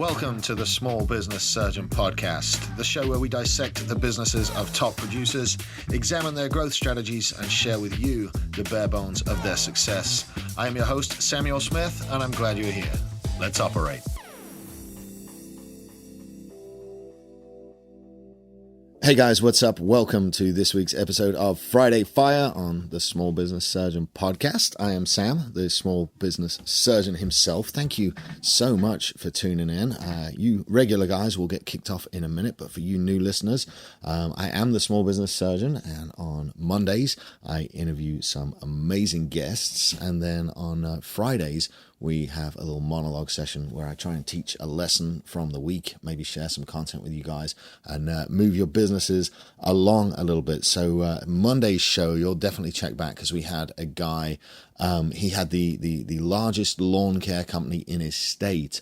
Welcome to the Small Business Surgeon Podcast, the show where we dissect the businesses of top producers, examine their growth strategies, and share with you the bare bones of their success. I am your host, Samuel Smith, and I'm glad you're here. Let's operate. Hey guys, what's up? Welcome to this week's episode of Friday Fire on the Small Business Surgeon Podcast. I am Sam, the Small Business Surgeon himself. Thank you so much for tuning in. You regular guys will get kicked off in a minute, but for you new listeners, I am the Small Business Surgeon, and on Mondays, I interview some amazing guests, and then on Fridays, we have a little monologue session where I try and teach a lesson from the week, maybe share some content with you guys, and move your businesses along a little bit. So Monday's show, you'll definitely check back because we had a guy, he had the largest lawn care company in his state.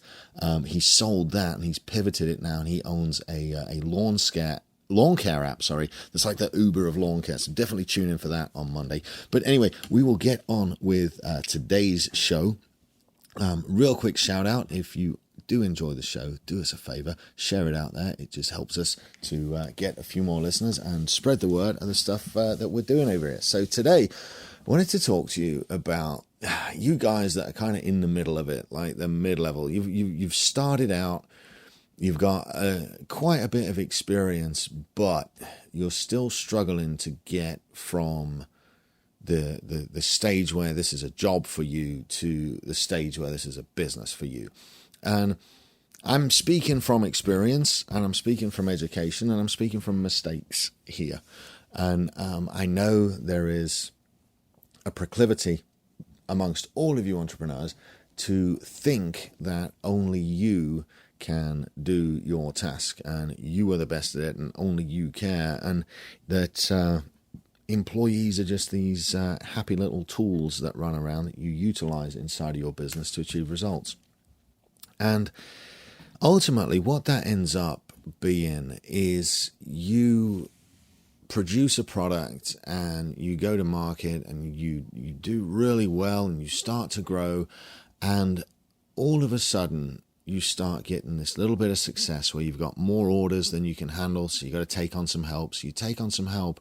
He sold that and he's pivoted it now, and he owns a lawn care app, that's like the Uber of lawn care. So definitely tune in for that on Monday. But anyway, we will get on with today's show. Real quick shout out, if you do enjoy the show, do us a favor, share it out there. It just helps us to get a few more listeners and spread the word of the stuff that we're doing over here. So today, I wanted to talk to you about you guys that are kind of in the middle of it, like the mid-level. You've started out, you've got quite a bit of experience, but you're still struggling to get from the stage where this is a job for you to the stage where this is a business for you. And I'm speaking from experience, and I'm speaking from education, and I'm speaking from mistakes here. And I know there is a proclivity amongst all of you entrepreneurs to think that only you can do your task and you are the best at it and only you care, and that employees are just these happy little tools that run around that you utilize inside of your business to achieve results. And ultimately, what that ends up being is you produce a product and you go to market and you do really well and you start to grow, and all of a sudden you start getting this little bit of success where you've got more orders than you can handle, so you got to take on some help. So you take on some help,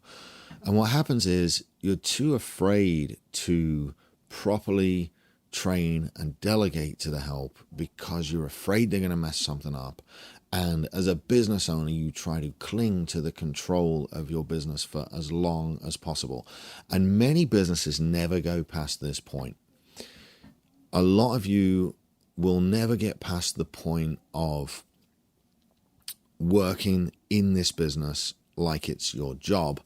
and what happens is you're too afraid to properly train and delegate to the help because you're afraid they're going to mess something up. And as a business owner, you try to cling to the control of your business for as long as possible. And many businesses never go past this point. A lot of you will never get past the point of working in this business like it's your job,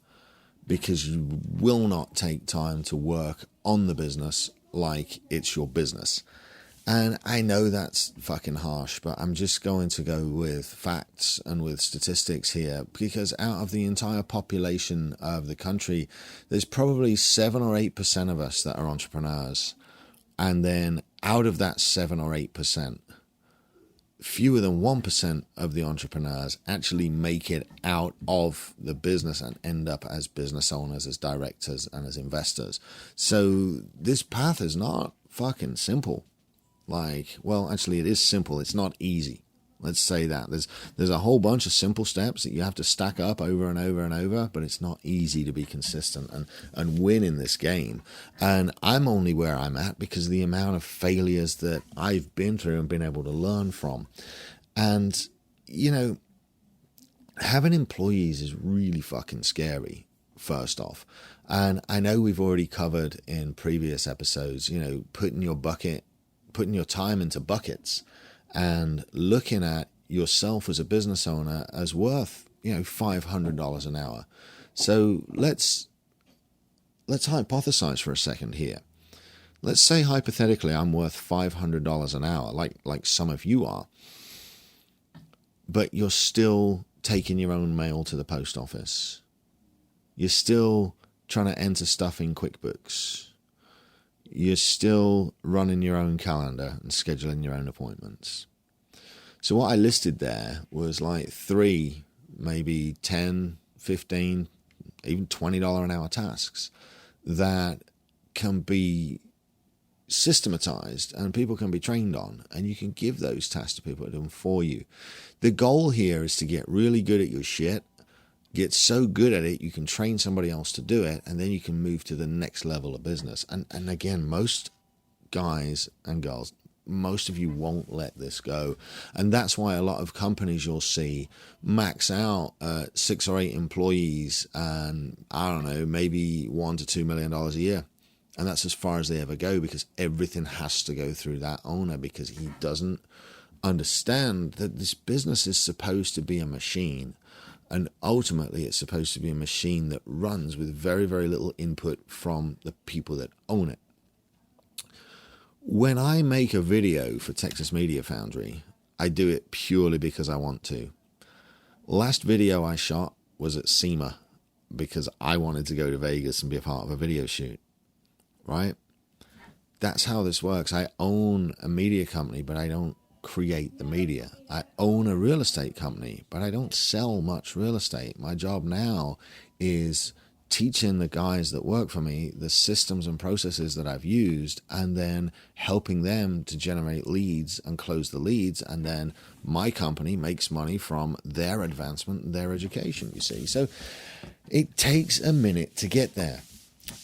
because you will not take time to work on the business like it's your business. And I know that's fucking harsh, but I'm just going to go with facts and with statistics here, because out of the entire population of the country, there's probably 7 or 8% of us that are entrepreneurs. And then out of that 7 or 8%, fewer than 1% of the entrepreneurs actually make it out of the business and end up as business owners, as directors, and as investors. So this path is not fucking simple. Actually it is simple. It's not easy. Let's say that. There's a whole bunch of simple steps that you have to stack up over and over and over, but it's not easy to be consistent and win in this game. And I'm only where I'm at because of the amount of failures that I've been through and been able to learn from. And, having employees is really fucking scary, first off. And I know we've already covered in previous episodes, putting your time into buckets and looking at yourself as a business owner as worth, $500 an hour. So let's hypothesize for a second here. Let's say hypothetically I'm worth $500 an hour, like some of you are, but you're still taking your own mail to the post office. You're still trying to enter stuff in QuickBooks. You're still running your own calendar and scheduling your own appointments. So what I listed there was like 3, maybe 10, 15, even $20 an hour tasks that can be systematized and people can be trained on, and you can give those tasks to people to do them for you. The goal here is to get really good at your shit, get so good at it you can train somebody else to do it, and then you can move to the next level of business. And again, most guys and girls, most of you won't let this go, and that's why a lot of companies you'll see max out 6 or 8 employees and, I don't know, maybe $1 to $2 million a year. And that's as far as they ever go, because everything has to go through that owner, because he doesn't understand that this business is supposed to be a machine. And ultimately, it's supposed to be a machine that runs with very, very little input from the people that own it. When I make a video for Texas Media Foundry, I do it purely because I want to. Last video I shot was at SEMA because I wanted to go to Vegas and be a part of a video shoot. Right? That's how this works. I own a media company, but I don't create the media. I own a real estate company, but I don't sell much real estate. My job now is teaching the guys that work for me the systems and processes that I've used, and then helping them to generate leads and close the leads, and then my company makes money from their advancement and their education, you see. So it takes a minute to get there.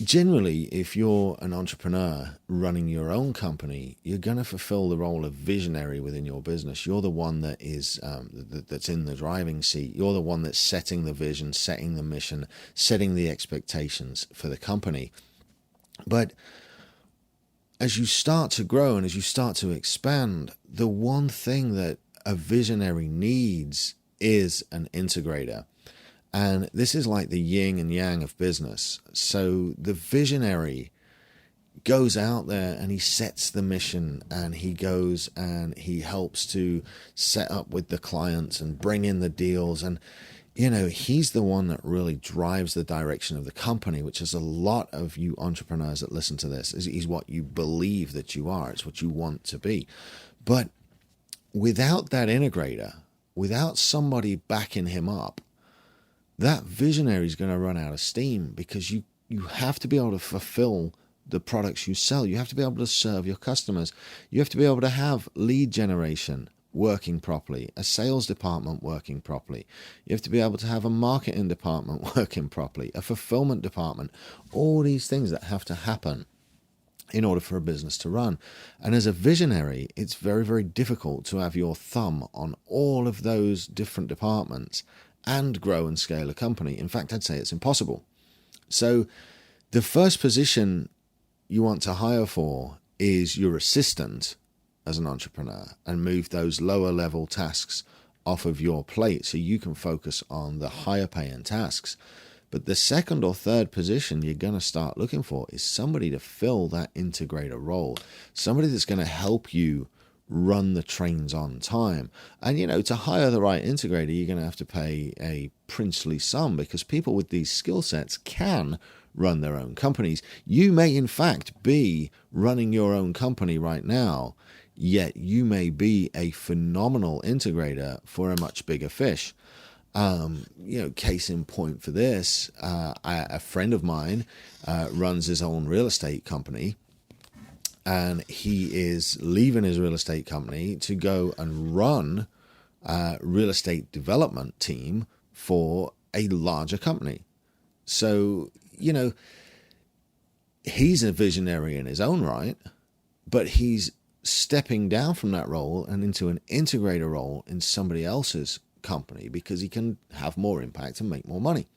Generally, if you're an entrepreneur running your own company, you're going to fulfill the role of visionary within your business. You're the one that is that's in the driving seat. You're the one that's setting the vision, setting the mission, setting the expectations for the company. But as you start to grow and as you start to expand, the one thing that a visionary needs is an integrator. And this is like the yin and yang of business. So the visionary goes out there and he sets the mission, and he goes and he helps to set up with the clients and bring in the deals. And, you know, he's the one that really drives the direction of the company, which is a lot of you entrepreneurs that listen to this. Is what you believe that you are. It's what you want to be. But without that integrator, without somebody backing him up, that visionary is going to run out of steam, because you have to be able to fulfill the products you sell. You have to be able to serve your customers. You have to be able to have lead generation working properly, a sales department working properly. You have to be able to have a marketing department working properly, a fulfillment department, all these things that have to happen in order for a business to run. And as a visionary, it's very, very difficult to have your thumb on all of those different departments and grow and scale a company. In fact, I'd say it's impossible. So the first position you want to hire for is your assistant as an entrepreneur, and move those lower level tasks off of your plate so you can focus on the higher paying tasks. But the second or third position you're going to start looking for is somebody to fill that integrator role, somebody that's going to help you run the trains on time. And, you know, to hire the right integrator, you're going to have to pay a princely sum, because people with these skill sets can run their own companies. You may, in fact, be running your own company right now, yet you may be a phenomenal integrator for a much bigger fish. You know, case in point for this, a friend of mine runs his own real estate company. And he is leaving his real estate company to go and run a real estate development team for a larger company. So, you know, he's a visionary in his own right, but he's stepping down from that role and into an integrator role in somebody else's company, because he can have more impact and make more money.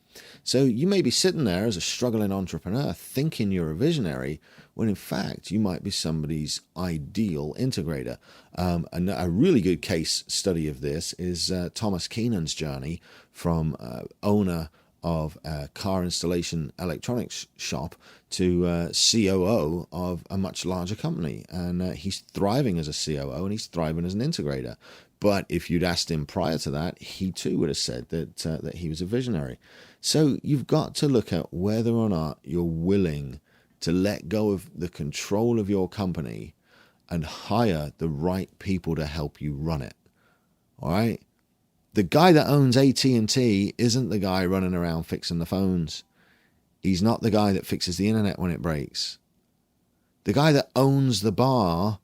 So you may be sitting there as a struggling entrepreneur thinking you're a visionary, when in fact you might be somebody's ideal integrator. And a really good case study of this is Thomas Keenan's journey from owner of a car installation electronics shop to COO of a much larger company. And he's thriving as a COO, and he's thriving as an integrator. But if you'd asked him prior to that, he too would have said that he was a visionary. So you've got to look at whether or not you're willing to let go of the control of your company and hire the right people to help you run it. All right? The guy that owns AT&T isn't the guy running around fixing the phones. He's not the guy that fixes the internet when it breaks. The guy that owns the bar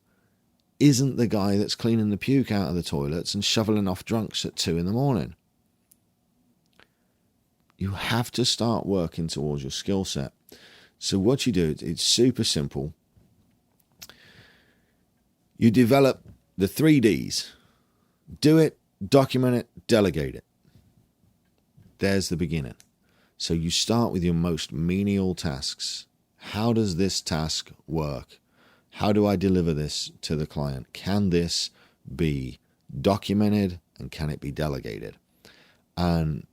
isn't the guy that's cleaning the puke out of the toilets and shoveling off drunks at 2 a.m. You have to start working towards your skill set. So what you do, it's super simple. You develop the 3 Ds. Do it, document it, delegate it. There's the beginning. So you start with your most menial tasks. How does this task work? How do I deliver this to the client? Can this be documented and can it be delegated? And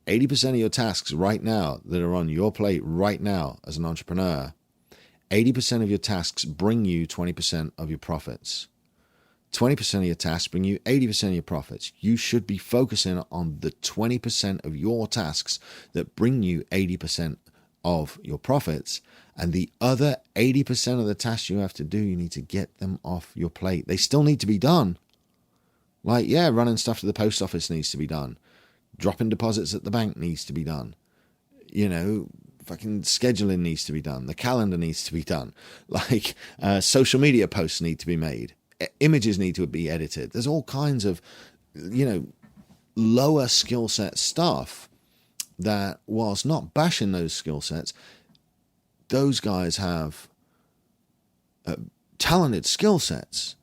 80% of your tasks right now that are on your plate right now as an entrepreneur, 80% of your tasks bring you 20% of your profits. 20% of your tasks bring you 80% of your profits. You should be focusing on the 20% of your tasks that bring you 80% of your profits. And the other 80% of the tasks you have to do, you need to get them off your plate. They still need to be done. Like, yeah, running stuff to the post office needs to be done. Dropping deposits at the bank needs to be done. You know, fucking scheduling needs to be done. The calendar needs to be done. Like, social media posts need to be made. Images need to be edited. There's all kinds of, you know, lower skill set stuff that, whilst not bashing those skill sets, those guys have talented skill sets.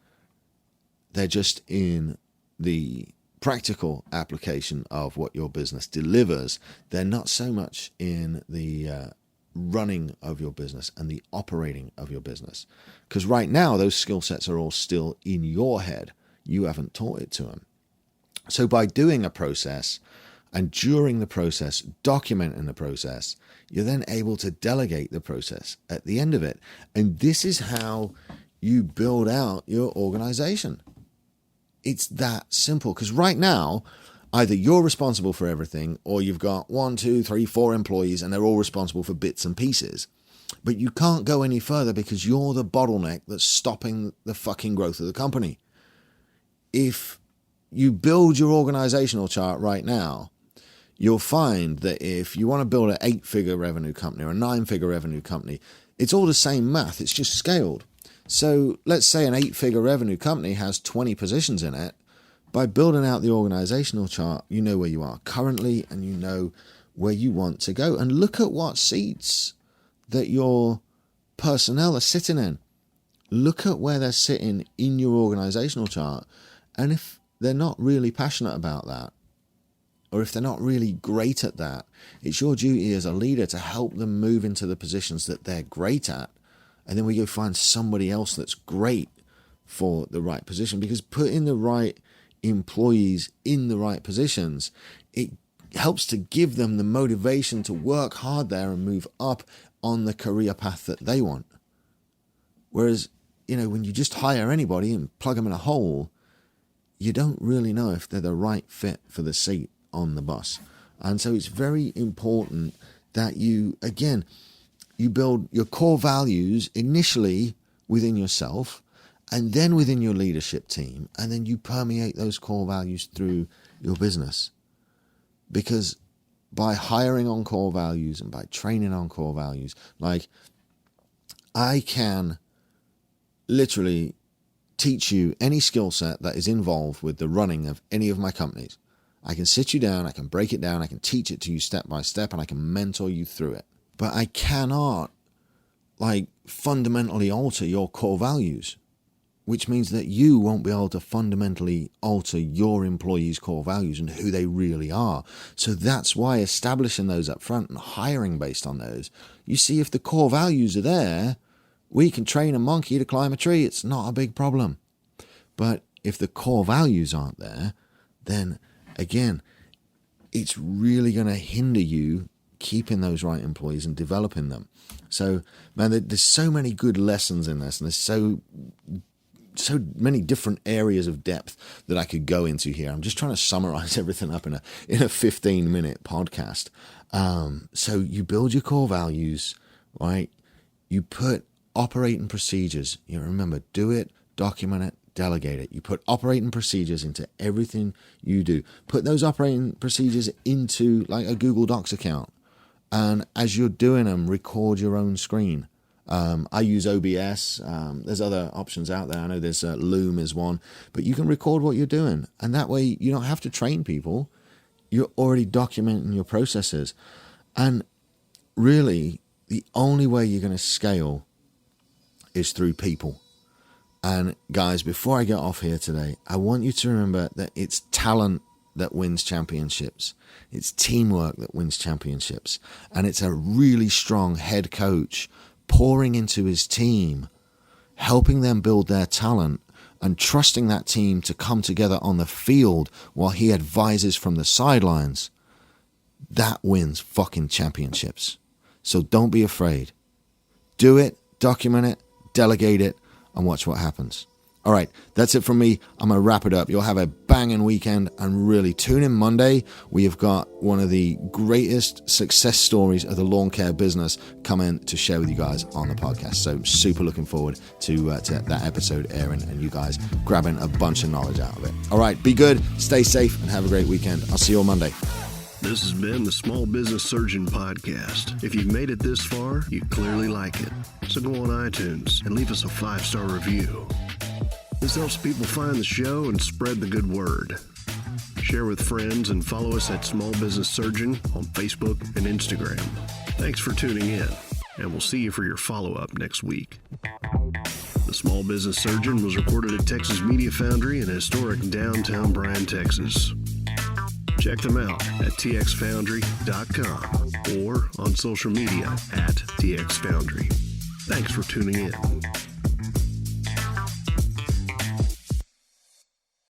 They're just in the practical application of what your business delivers. They're not so much in the running of your business and the operating of your business. Because right now, those skill sets are all still in your head. You haven't taught it to them. So by doing a process and during the process, documenting the process, you're then able to delegate the process at the end of it. And this is how you build out your organization. It's that simple. Because right now, either you're responsible for everything or you've got 1, 2, 3, 4 employees and they're all responsible for bits and pieces. But you can't go any further because you're the bottleneck that's stopping the fucking growth of the company. If you build your organizational chart right now, you'll find that if you want to build an 8-figure revenue company or a 9-figure revenue company, it's all the same math. It's just scaled. So let's say an 8-figure revenue company has 20 positions in it. By building out the organizational chart, you know where you are currently and you know where you want to go. And look at what seats that your personnel are sitting in. Look at where they're sitting in your organizational chart. And if they're not really passionate about that, or if they're not really great at that, it's your duty as a leader to help them move into the positions that they're great at. And then we go find somebody else that's great for the right position. Because putting the right employees in the right positions, it helps to give them the motivation to work hard there and move up on the career path that they want. Whereas, you know, when you just hire anybody and plug them in a hole, you don't really know if they're the right fit for the seat on the bus. And so it's very important that you build your core values initially within yourself and then within your leadership team, and then you permeate those core values through your business. Because by hiring on core values and by training on core values, like, I can literally teach you any skill set that is involved with the running of any of my companies. I can sit you down, I can break it down, I can teach it to you step by step, and I can mentor you through it. But I cannot, fundamentally alter your core values, which means that you won't be able to fundamentally alter your employees' core values and who they really are. So that's why establishing those up front and hiring based on those, you see, if the core values are there, we can train a monkey to climb a tree. It's not a big problem. But if the core values aren't there, then again, it's really going to hinder you keeping those right employees and developing them. So, man, there's so many good lessons in this, and there's so many different areas of depth that I could go into here. I'm just trying to summarize everything up in a 15-minute podcast. So you build your core values, right? You put operating procedures. You remember, do it, document it, delegate it. You put operating procedures into everything you do. Put those operating procedures into like a Google Docs account. And as you're doing them, record your own screen I use OBS. There's other options out there. I know there's Loom is one, but you can record what you're doing. And that way you don't have to train people. You're already documenting your processes. And really, the only way you're going to scale is through people. And guys, before I get off here today, I want you to remember that it's talent that wins championships. It's teamwork that wins championships. And it's a really strong head coach pouring into his team, helping them build their talent and trusting that team to come together on the field while he advises from the sidelines. That wins fucking championships. So don't be afraid. Do it, document it, delegate it, and watch what happens. All right, that's it from me. I'm going to wrap it up. You'll have a banging weekend, and really tune in Monday. We have got one of the greatest success stories of the lawn care business coming to share with you guys on the podcast. So super looking forward to that episode airing and you guys grabbing a bunch of knowledge out of it. All right, be good, stay safe, and have a great weekend. I'll see you on Monday. This has been the Small Business Surgeon Podcast. If you've made it this far, you clearly like it. So go on iTunes and leave us a 5-star review. This helps people find the show and spread the good word. Share with friends and follow us at Small Business Surgeon on Facebook and Instagram. Thanks for tuning in, and we'll see you for your follow-up next week. The Small Business Surgeon was recorded at Texas Media Foundry in historic downtown Bryan, Texas. Check them out at txfoundry.com or on social media at txfoundry. Thanks for tuning in.